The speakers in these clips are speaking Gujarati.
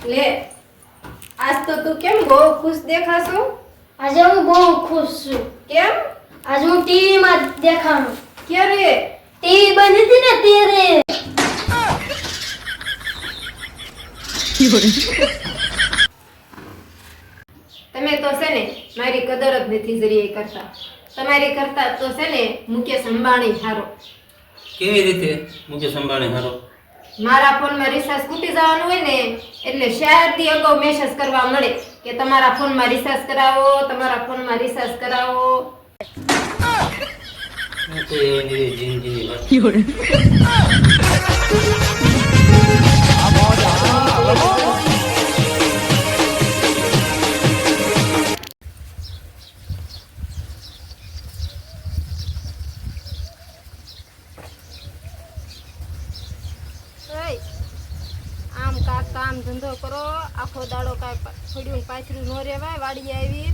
લે આજ તો તું કેમ બહુ ખુશ દેખાશો? આજે હું બહુ ખુશ છું. કેમ? આજે હું ટીવી માં દેખાણું. ક્યારે? ટીવી બની હતી ને ત્યારે. તમે તો છે ને મારી કદર જ નથી જરીએ કરતા. તમારી કરતા તો છે ને મુકેશ અંબાણી હારો. કેવી રીતે મુકેશ અંબાણી હારો? મારા ફોનમાં રિચાર્જ ખૂટી જવાનું હોય ને એટલે શાયદથી અગાઉ મેસેજ કરવા મળે કે તમારા ફોનમાં રિચાર્જ કરાવો, તમારા ફોનમાં રિચાર્જ કરાવો. હું તો એવી જિંદગી વાત. આમ કામ ધંધો કરો, આખો દાડો કાંઈ પડ્યું પાછળું ન રહેવાય. વાડી આવી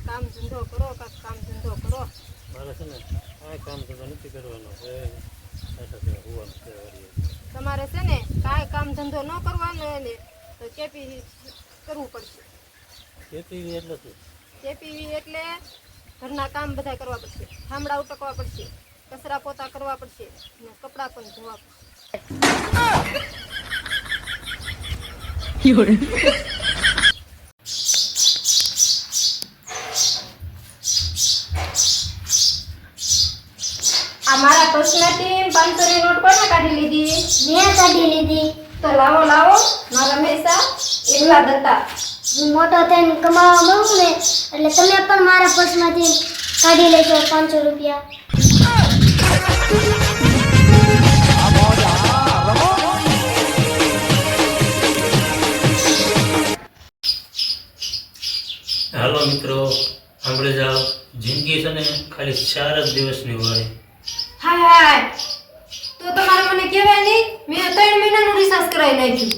કામ ધંધો કરો, કામ ધંધો કરો. મારે છે ને કાંઈ કામ ધંધો નથી કરવાનો. હોવાનું છે. તમારે છે ને કાંઈ કામ ધંધો ન કરવાનો હોય ને તો કેપી કરવું પડશે. ખેતી એટલે શું? કેપીવી એટલે ઘરના કામ બધા કરવા પડશે, ઠામડા ઉટકવા પડશે, કચરા પોતા કરવા પડશે ને કપડાં પણ ધોવા પડશે. આ મારા પર્સનાથી 500 ની નોટ કોને કાઢી લીધી? મેં કાઢી લીધી. તો લાવો મારા પૈસા એટલા જ હતા. હું મોટો થઈને કમાવા માંગુ ને એટલે તમે પણ મારા પર્સમાંથી કાઢી લેજો 500 રૂપિયા. હાલો મિત્રો, સાંભળી જાઓ. જિંદગી છે ને ખાલી 4 જ દિવસની હોય. હાય તો તમારે મને કહેવાય નહીં? મેં 3 મહિનાનું રિચાર્જ કરાવી નાખ્યું.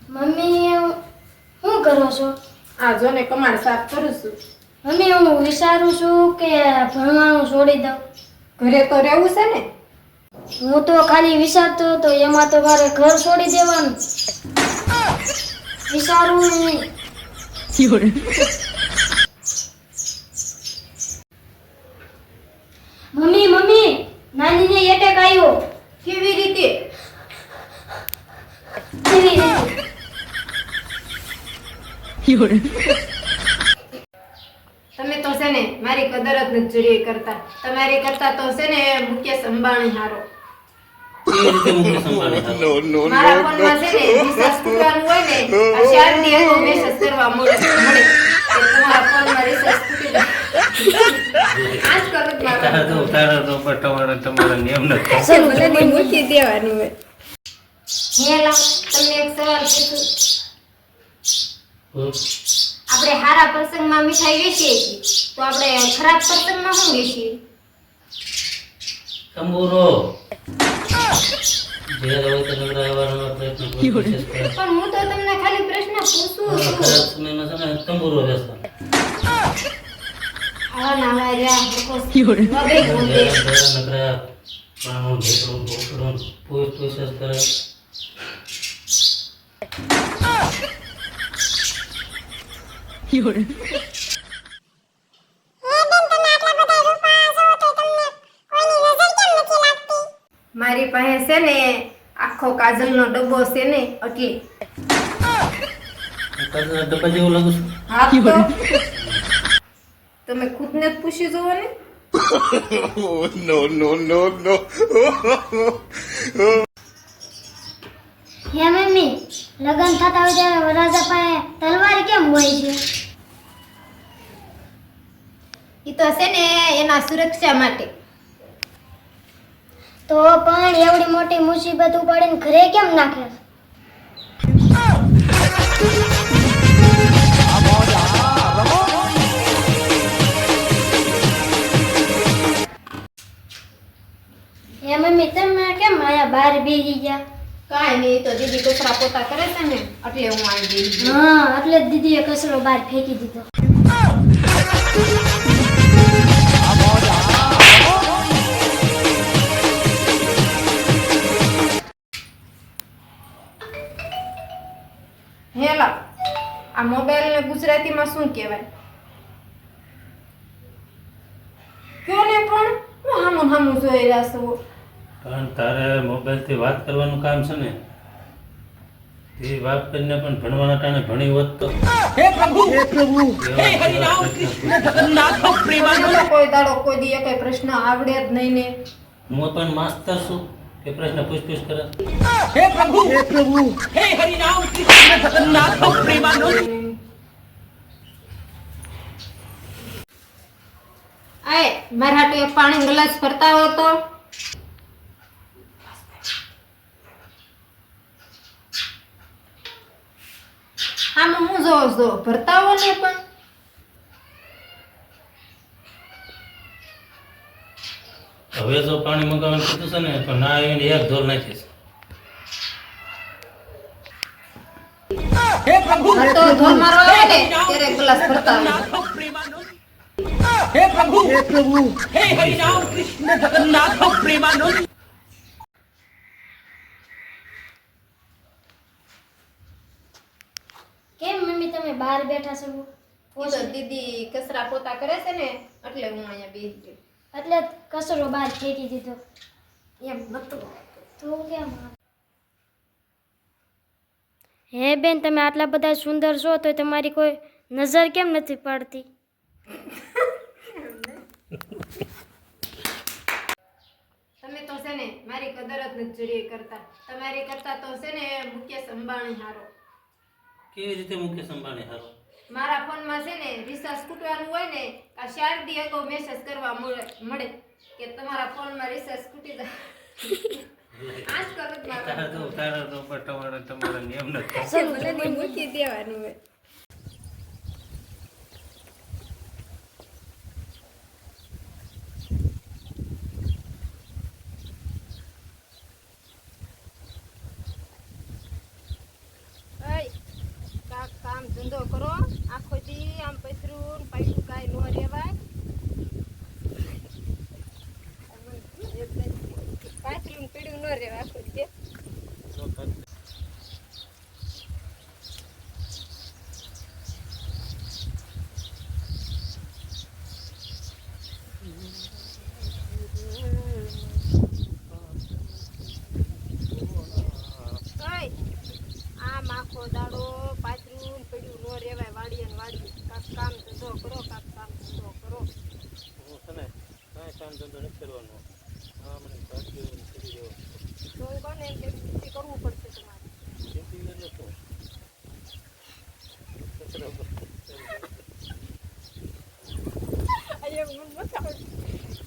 મમ્મી શું કરો છો? આ જો ને કમાડ સાફ કરું છું. મમ્મી હું વિચારું છું કે ભણવાનું છોડી દઉં. ઘરે તો રહેવું છે ને. હું તો ખાલી વિચારતો હતો એમાં તો મારે ઘર છોડી દેવાનું. વિચારવું નહીં. મમ્મી નાનીને એટેક આવ્યો. કેવી રીતે? કેવી રીતે? તમે તો છે ને મારી કદર જ નથી જરી કરતા. તમારી કરતા તો છે ને મુકેશ અંબાણી હારો. કેવી રીતે મુકેશ અંબાણી હારો? મારા ફોનમાં છે ને રિચાર્જ ખૂટવાનું હોય ને આ શાયદથી અગાઉ મેસેજ કરવા મળે કે તમારા ફોનમાં રિચાર્જ ખૂટી ગયું. આજ કરો જ મારા તારા તો પર તમારા નિયમ નથી. બધાને મૂકી દેવાનું હોય. હે લાવ તમને એક સવાલ પૂછું. આપણે હારા પ્રસંગમાં મીઠાઈ વેચીએ છીએ તો આપણે ખરાબ પ્રસંગમાં શું વેચીએ? તંબુરો. જે હોય તો નવરા આવવાનો પ્રયત્ન કરો. પણ હું તો તમને ખાલી પ્રશ્ન પૂછું છું. ખરાબ સમયમાં છે ને તંબુરો વેચવાનો. આવા ના હોય રહ્યા લોકો વગે ગોંધે. નકરા માણો ભેટો ભોસડો પૂછ કરે. મારી પાસે છે ને આખો કાજલનો ડબ્બો છે ને એટલે. તારા ડબ્બા જેવું લાગુ છું. હા તો તમે ખુદને જ પૂછી જુઓ ને. હે મમ્મી લગન થતા હોય ત્યારે વરરાજા પાસે તલવાર કેમ હોય છે? ઈ તો છે ને એના સુરક્ષા માટે. તો પણ એવડી મોટી મુસીબત ઉપાડીને ઘરે કેમ નાખે? હે મમ્મી તમે કેમ આયા બહાર બેસી ગયા? કાંઈ નહીં, તો દીદી કચરા પોતા કરે છે ને એટલે હું આવી ગઈ. હા એટલે જ દીદીએ કચરો બહાર ફેંકી દીધો. પેલા આ મોબાઈલને ગુજરાતીમાં શું કહેવાય? કયો ને પણ હું હામું જોઈ રહ્યા છું. પણ તારે મોબાઈલથી વાત કરવાનું કામ છે ને, એ વાત કરીને પણ ભણવાના ટાણે ભણી હોત તો મને કોઈ દાડો કોઈ દી કઈ પ્રશ્ન આવડે જ નહીં ને. હું પણ માસ્તર છું કે પ્રશ્ન પૂછ કરે. આય મારા હાટુ એક પાણી ગ્લાસ ભરતા હો તો. આમાં હું જો ભરતા હો ને પણ. હવે જો પાણી મંગાવવાનું કીધું છે ને તો ના આવીને એક ઢોલ નાખીશ. ભરતો ધોલ મારો આવે ને ત્યારે ગ્લાસ ભરતા હોય. કેમ મમ્મી તમે બહાર બેઠા છો? ઈ તો દીદી કચરા પોતા કરે છે ને એટલે હું અહીંયા બેસી ગઈ. એટલે કચરો બહાર ફેંકી દીધો. એમ નતું. તો કેમ? હે બેન, તમે આટલા બધા સુંદર છો તો તમારી કોઈ નજર કેમ નથી પડતી? તમે તો છે ને મારી કદર જ નથી જરી કરતા. તમારી કરતા તો છે ને મુકેશ અંબાણી હારો. કેવી રીતે મુકેશ અંબાણી હારો? મારા ફોનમાં છે ને રિચાર્જ ખૂટવાનું હોય ને આ 4 દી અગાઉ મેસેજ કરવા મળે કે તમારા ફોનમાં રિચાર્જ ખૂટી જાય. આજ કરો જ મારો. તારા તો તમારા નિયમ નથી. ભલે નહીં મૂકી દેવાનું હોય. કામ ધંધો કરો આખો દી આમ પૈસરું પૈસું કાંઈ ન રેવાય. પાછલું પીડ્યું ન રેવાય આખો દી. આમ આખો દાડો પાછલું પડ્યું ન રેવાય. વાડીએ ને વાડીએ કાંક કામ ધંધો કરો, કાંક કામ ધંધો કરો. હું છે ને કાંઈ કામ ધંધો નથી કરવાનો. હા, મને ભાગ્ય કરી દેવો. તો હું કહું ને એમ કે ખેતી કરવું પડશે તમારે. ખેતી એટલે શું?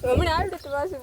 હમણાં આવડે તો પાછું